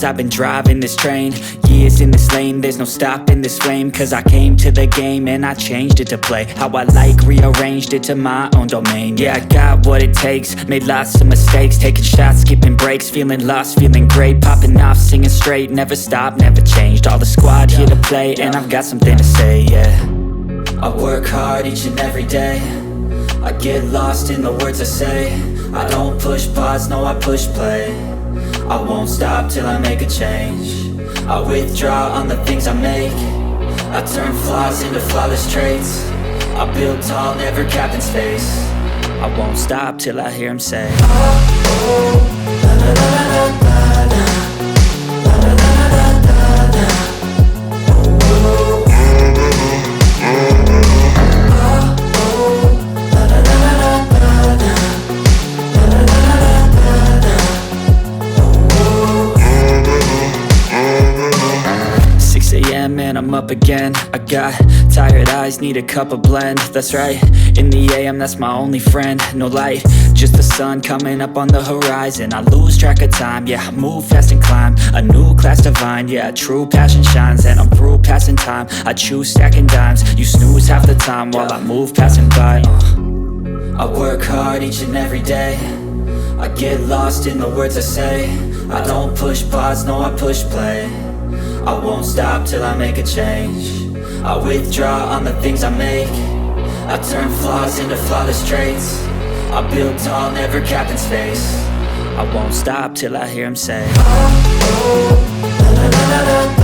I've been driving this train, years in this lane, there's no stopping this flame. Cause I came to the game and I changed it to play how I like, rearranged it to my own domain. Yeah, I got what it takes, made lots of mistakes, taking shots, skipping breaks, feeling lost, feeling great, popping off, singing straight, never stopped, never changed. All the squad here to play, and I've got something to say, yeah. I work hard each and every day, I get lost in the words I say. I don't push pause, no, I push play. I won't stop till I make a change. I withdraw on the things I make. I turn flaws into flawless traits. I build tall, never capped in space. I won't stop till I hear him say, oh, oh, la la la la la la. And I'm up again. I got tired eyes, need a cup of blend. That's right, in the AM, that's my only friend. No light, just the sun coming up on the horizon. I lose track of time, yeah, I move fast and climb a new class divine, yeah, true passion shines. And I'm through passing time, I choose stacking dimes. You snooze half the time while I move passing by. I work hard each and every day, I get lost in the words I say. I don't push pause, no, I push play. I won't stop till I make a change. I withdraw on the things I make. I turn flaws into flawless traits. I build tall, never capped in space. I won't stop till I hear him say, oh, oh, la la la la la.